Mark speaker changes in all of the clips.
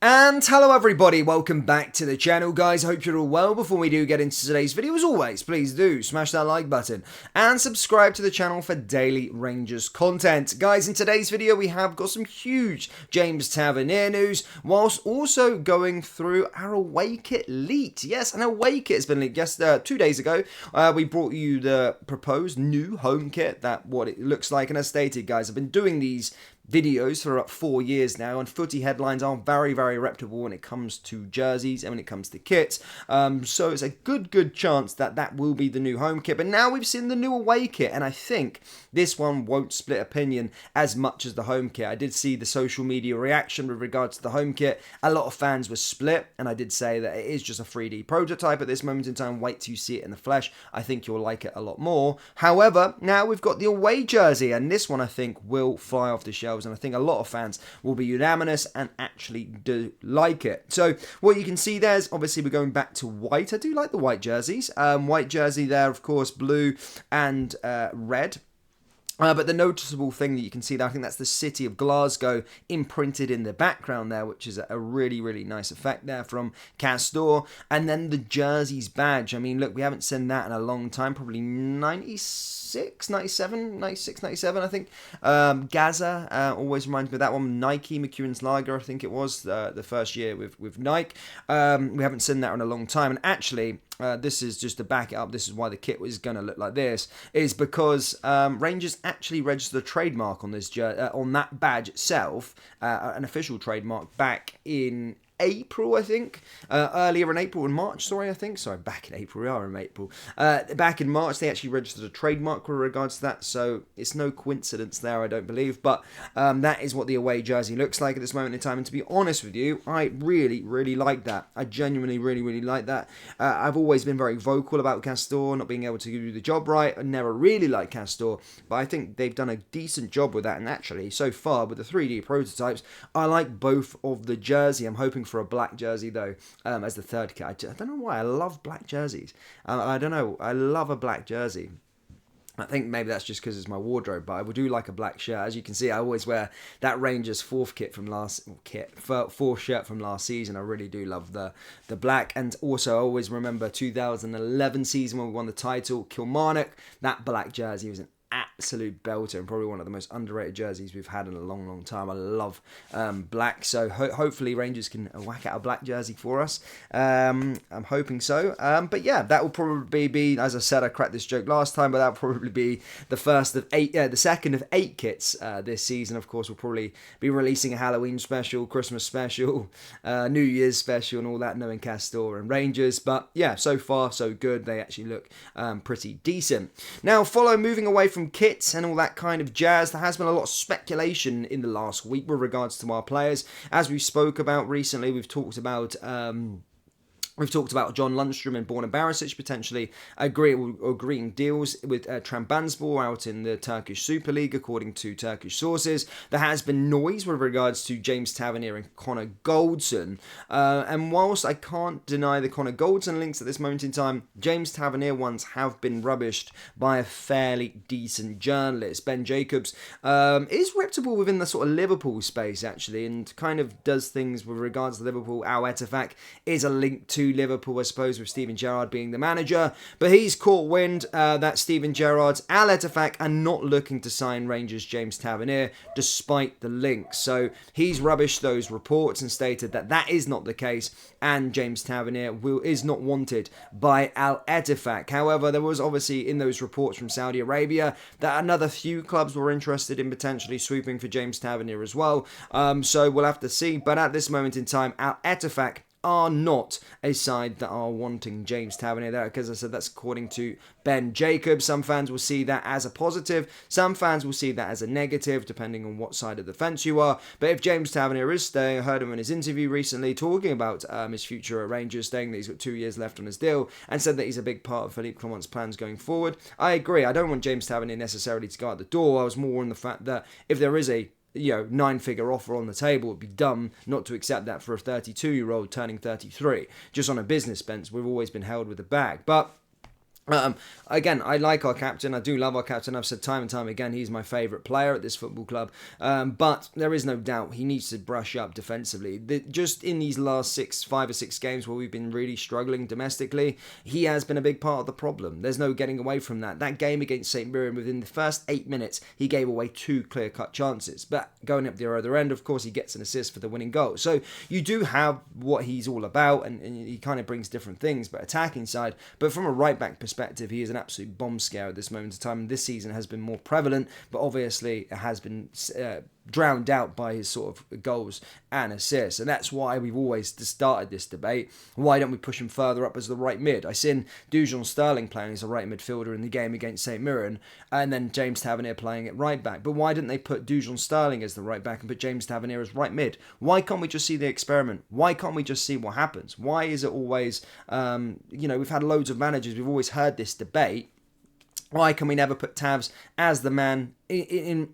Speaker 1: And hello everybody, welcome back to the channel guys, hope you're all well. Before we do get into today's video, as always, please do smash that like button and subscribe to the channel for daily Rangers content. Guys, in today's video we have got some huge James Tavernier news, whilst also going through our away kit leaked. Yes, an away kit has been leaked. Yes, 2 days ago, we brought you the proposed new home kit, what it looks like. And as stated guys, I've been doing these videos for about 4 years now, and footy headlines are very, very reputable when it comes to jerseys and when it comes to kits. So it's a good chance that that will be the new home kit. But now we've seen the new away kit, and I think this one won't split opinion as much as the home kit. I did see the social media reaction with regards to the home kit. A lot of fans were split, and I did say that it is just a 3D prototype at this moment in time. Wait till you see it in the flesh. I think you'll like it a lot more. However, now we've got the away jersey, and this one I think will fly off the shelves. And I think a lot of fans will be unanimous and actually do like it. So what you can see there is obviously we're going back to white. I do like the white jerseys. White jersey there, of course, blue and red. But the noticeable thing that you can see there, I think that's the city of Glasgow imprinted in the background there, which is a really, really nice effect there from Castor. And then the jersey's badge. I mean, look, we haven't seen that in a long time, probably 96, 97, I think. Gaza always reminds me of that one. Nike, McEwen's Lager, I think it was, the first year with Nike. We haven't seen that in a long time. And actually, this is just to back it up, this is why the kit was going to look like this, is because Rangers actually registered a trademark on this on that badge itself, an official trademark back in April, I think. Earlier in April, in March, back in April, we are in April. Back in March, they actually registered a trademark with regards to that, so it's no coincidence there, I don't believe, but that is what the away jersey looks like at this moment in time, and to be honest with you, I really, really like that. I genuinely really, really like that. I've always been very vocal about Castor not being able to do the job right. I never really liked Castor, but I think they've done a decent job with that, and actually, so far, with the 3D prototypes, I like both of the jersey. I'm hoping for a black jersey though, as the third kit. I don't know why I love black jerseys. I don't know, I love a black jersey. I think maybe that's just because it's my wardrobe, but I do like a black shirt. As you can see, I always wear that Rangers fourth shirt from last season. I really do love the black, and also I always remember 2011 season when we won the title, Kilmarnock. That black jersey was an absolute belter and probably one of the most underrated jerseys we've had in a long time. I love black, so hopefully Rangers can whack out a black jersey for us. I'm hoping so. But yeah, that will probably be, as I said, I cracked this joke last time, but that will probably be the second of 8 kits this season. Of course, we'll probably be releasing a Halloween special, Christmas special, New Year's special, and all that, knowing Castor and Rangers. But yeah, so far so good. They actually look pretty decent. Now, moving away from kits and all that kind of jazz, there has been a lot of speculation in the last week with regards to our players. As we spoke about recently, we've talked about John Lundstrom and Borna Barisic potentially agreeing deals with Trabzonspor out in the Turkish Super League, according to Turkish sources. There has been noise with regards to James Tavernier and Connor Goldson. And whilst I can't deny the Connor Goldson links at this moment in time, James Tavernier ones have been rubbished by a fairly decent journalist. Ben Jacobs is reputable within the sort of Liverpool space, actually, and kind of does things with regards to Liverpool. Al Ettifaq is a link to Liverpool, I suppose, with Steven Gerrard being the manager, but he's caught wind that Steven Gerrard's Al Ettifaq are not looking to sign Rangers' James Tavernier despite the links. So he's rubbished those reports and stated that that is not the case, and James Tavernier is not wanted by Al Ettifaq. However, there was obviously in those reports from Saudi Arabia that another few clubs were interested in potentially swooping for James Tavernier as well. So we'll have to see, but at this moment in time, Al Ettifaq are not a side that are wanting James Tavernier there, because I said that's according to Ben Jacobs. Some fans will see that as a positive, some fans will see that as a negative, depending on what side of the fence you are. But if James Tavernier is staying, I heard him in his interview recently talking about his future at Rangers, saying that he's got 2 years left on his deal, and said that he's a big part of Philippe Clement's plans going forward. I agree, I don't want James Tavernier necessarily to go out the door. I was more on the fact that if there is a 9-figure offer on the table, it'd be dumb not to accept that for a 32-year-old turning 33. Just on a business bench, we've always been held with a bag. But Again, I like our captain. I do love our captain. I've said time and time again, he's my favourite player at this football club. But there is no doubt he needs to brush up defensively. Just in these last 5 or 6 games where we've been really struggling domestically, he has been a big part of the problem. There's no getting away from that. That game against St Mirren, within the first 8 minutes, he gave away 2 clear-cut chances. But going up the other end, of course, he gets an assist for the winning goal. So you do have what he's all about, and he kind of brings different things, but attacking side. But from a right-back perspective, he is an absolute bomb scare at this moment in time. This season has been more prevalent, but obviously it has been drowned out by his sort of goals and assists, and that's why we've always started this debate. Why don't we push him further up as the right mid? I seen Dujon Sterling playing as a right midfielder in the game against St Mirren, and then James Tavernier playing at right back. But why didn't they put Dujon Sterling as the right back and put James Tavernier as right mid? Why can't we just see the experiment? Why can't we just see what happens? Why is it always, we've had loads of managers, we've always heard this debate. Why can we never put Tavs as the man in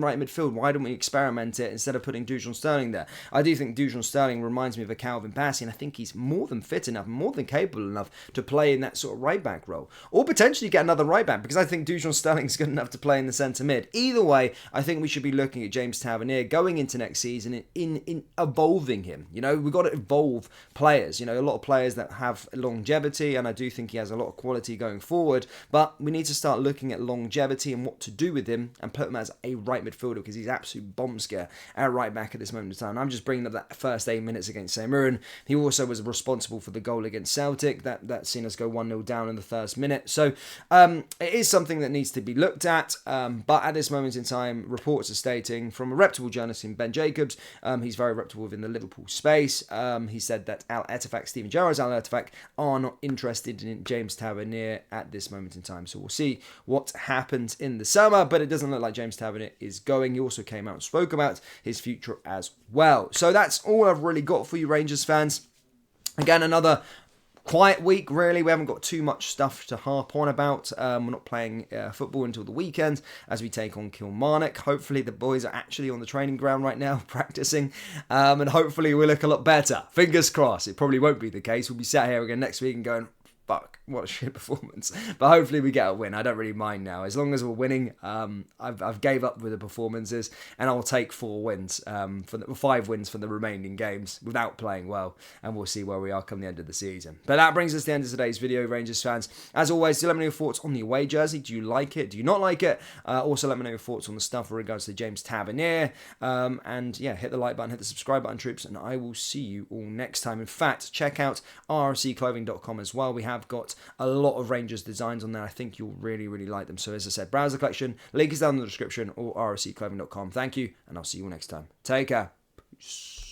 Speaker 1: right midfield? Why don't we experiment it instead of putting Dujon Sterling there? I do think Dujon Sterling reminds me of a Calvin Bassey, and I think he's more than fit enough, more than capable enough to play in that sort of right back role, or potentially get another right back, because I think Dujon Sterling's good enough to play in the centre mid. Either way, I think we should be looking at James Tavernier going into next season in evolving him. We've got to evolve players. A lot of players that have longevity, and I do think he has a lot of quality going forward, but we need to start looking at longevity and what to do with him and put him as a right midfielder, because he's absolute bomb scare at right back at this moment in time. I'm just bringing up that first 8 minutes against St Mirren. He also was responsible for the goal against Celtic that seen us go 1-0 down in the first minute. So it is something that needs to be looked at, but at this moment in time, reports are stating from a reputable journalist in Ben Jacobs, he's very reputable within the Liverpool space, he said that Steven Gerrard's Al Ettifaq are not interested in James Tavernier at this moment in time. So we'll see what happens in the summer, but it doesn't look like James Tavernier is going. He also came out and spoke about his future as well. So that's all I've really got for you, Rangers fans. Again, another quiet week, really. We haven't got too much stuff to harp on about. We're not playing football until the weekend as we take on Kilmarnock. Hopefully the boys are actually on the training ground right now practicing, and hopefully we'll look a lot better. Fingers crossed. It probably won't be the case. We'll be sat here again next week and going, fuck, what a shit performance. But hopefully we get a win. I don't really mind now. As long as we're winning, I've gave up with the performances, and I'll take 5 wins for the remaining games without playing well, and we'll see where we are come the end of the season. But that brings us to the end of today's video, Rangers fans. As always, do let me know your thoughts on the away jersey. Do you like it? Do you not like it? Also, let me know your thoughts on the stuff with regards to James Tavernier. And yeah, hit the like button, hit the subscribe button, troops, and I will see you all next time. In fact, check out rfcclothing.com as well. We have got a lot of Rangers designs on there. I think you'll really, really like them. So as I said, browse the collection. Link is down in the description, or rfcclothing.com. Thank you, and I'll see you all next time. Take care. Peace.